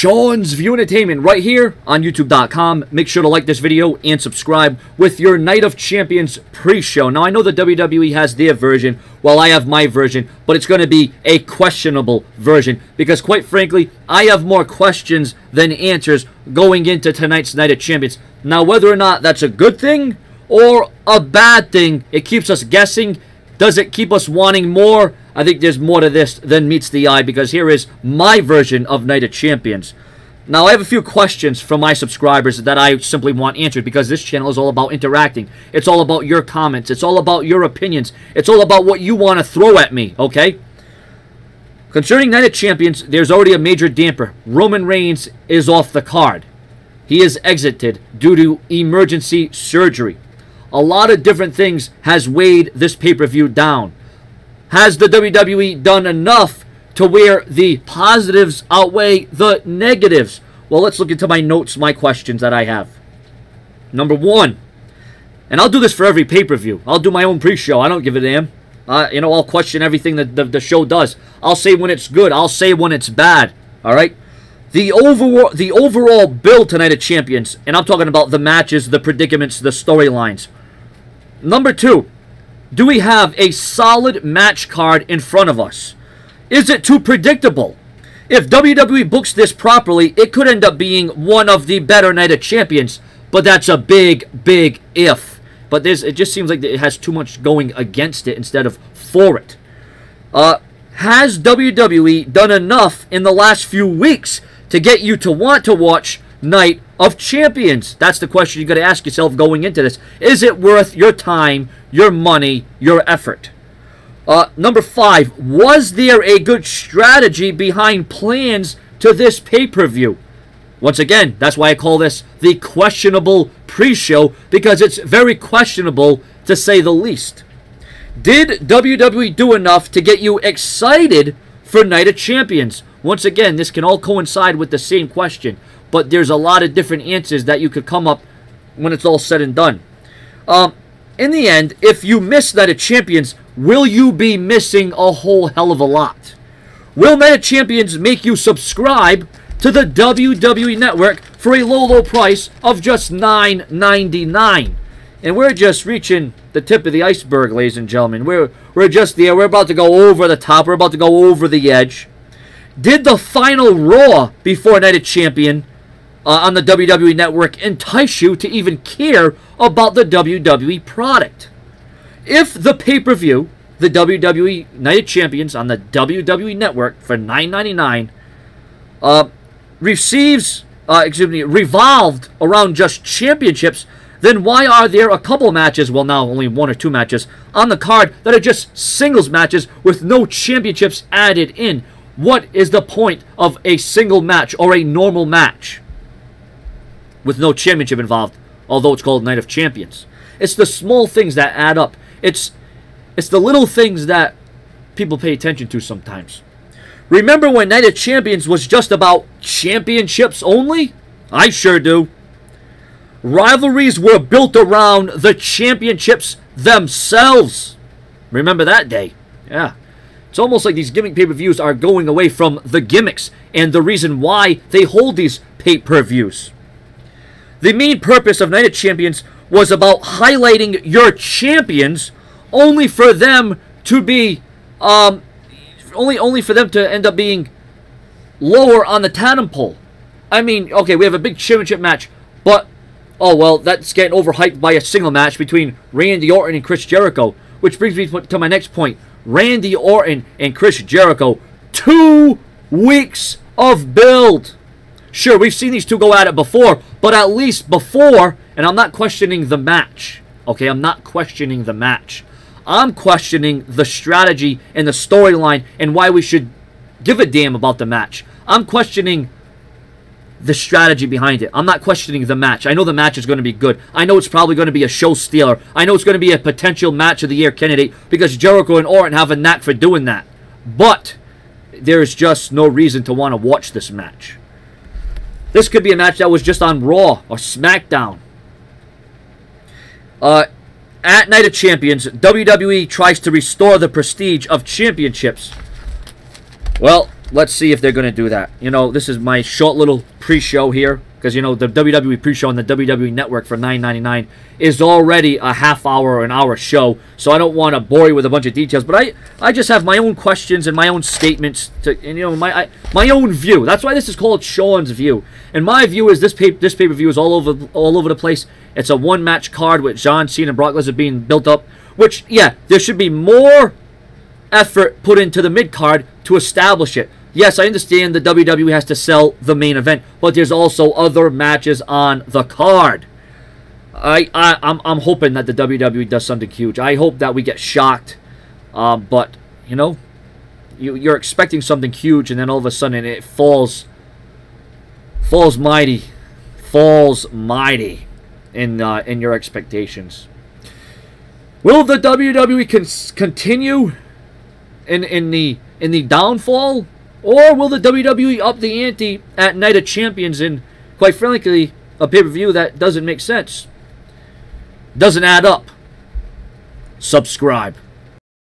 Sean's View Entertainment right here on YouTube.com. Make sure to like this video and subscribe with your Night of Champions pre-show. Now, I know the WWE has their version while I have my version, but it's going to be a questionable version because, quite frankly, I have more questions than answers going into tonight's Night of Champions. Now, whether or not that's a good thing or a bad thing, it keeps us guessing. Does it keep us wanting more? I think there's more to this than meets the eye because here is my version of Night of Champions. Now, I have a few questions from my subscribers that I simply want answered because this channel is all about interacting. It's all about your comments. It's all about your opinions. It's all about what you want to throw at me, okay? Concerning Night of Champions, there's already a major damper. Roman Reigns is off the card. He is exited due to emergency surgery. A lot of different things has weighed this pay-per-view down. Has the WWE done enough to where the positives outweigh the negatives? Well, let's look into my notes, my questions that I have. Number one, and I'll do this for every pay-per-view. I'll do my own pre-show. I don't give a damn. I'll question everything that the show does. I'll say when it's good. I'll say when it's bad. All right? The overall build tonight of Champions, and I'm talking about the matches, the predicaments, the storylines. Number two, do we have a solid match card in front of us? Is it too predictable? If WWE books this properly, it could end up being one of the better Night of Champions, but that's a big, big if. But it just seems like it has too much going against it instead of for it. Has WWE done enough in the last few weeks to get you to want to watch Night of Champions? That's the question you got to ask yourself going into this. Is it worth your time, your money, your effort? Number five, was there a good strategy behind plans to this pay-per-view? Once again, that's why I call this the questionable pre-show, because it's very questionable to say the least. Did WWE do enough to get you excited for Night of Champions? Once again, this can all coincide with the same question, but there's a lot of different answers that you could come up when it's all said and done. In the end, if you miss Night of Champions, will you be missing a whole hell of a lot? Will Night of Champions make you subscribe to the WWE Network for a low, low price of just $9.99? And we're just reaching the tip of the iceberg, ladies and gentlemen. We're just there. We're about to go over the top. We're about to go over the edge. Did the final Raw before Night of Champion on the WWE Network entice you to even care about the WWE product? If the pay-per-view, the WWE Night of Champions on the WWE Network for $9.99, revolved around just championships, then why are there a couple matches, well now only one or two matches, on the card that are just singles matches with no championships added in? What is the point of a single match or a normal match with no championship involved, although it's called Night of Champions? It's the small things that add up. It's the little things that people pay attention to sometimes. Remember when Night of Champions was just about championships only? I sure do. Rivalries were built around the championships themselves. Remember that day? Yeah. It's almost like these gimmick pay-per-views are going away from the gimmicks and the reason why they hold these pay-per-views. The main purpose of Night of Champions was about highlighting your champions, only for them to be, only for them to end up being lower on the totem pole. I mean, okay, we have a big championship match, but, oh well, that's getting overhyped by a single match between Randy Orton and Chris Jericho, which brings me to my next point. Randy Orton and Chris Jericho, 2 weeks of build. Sure, we've seen these two go at it before, but at least before, and I'm not questioning the match. Okay, I'm not questioning the match. I'm questioning the strategy and the storyline and why we should give a damn about the match. I'm questioning the strategy behind it. I'm not questioning the match. I know the match is going to be good. I know it's probably going to be a show stealer. I know it's going to be a potential match of the year candidate because Jericho and Orton have a knack for doing that. But there's just no reason to want to watch this match. This could be a match that was just on Raw or SmackDown. At Night of Champions, WWE tries to restore the prestige of championships. Well, let's see if they're going to do that. You know, this is my short little pre-show here, because, you know, the WWE pre-show on the WWE Network for $9.99 is already a half hour or an hour show, so I don't want to bore you with a bunch of details, but I just have my own questions and my own statements, and, you know, my own view. That's why this is called Sean's View. And my view is this pay-per-view is all over the place. It's a one-match card with John Cena and Brock Lesnar being built up, which, yeah, there should be more effort put into the mid-card to establish it. Yes, I understand the WWE has to sell the main event, but there's also other matches on the card. I'm hoping that the WWE does something huge. I hope that we get shocked, but, you know, you're expecting something huge, and then all of a sudden it falls mighty in your expectations. Will the WWE continue in the downfall? Or will the WWE up the ante at Night of Champions in, quite frankly, a pay-per-view that doesn't make sense? Doesn't add up. Subscribe.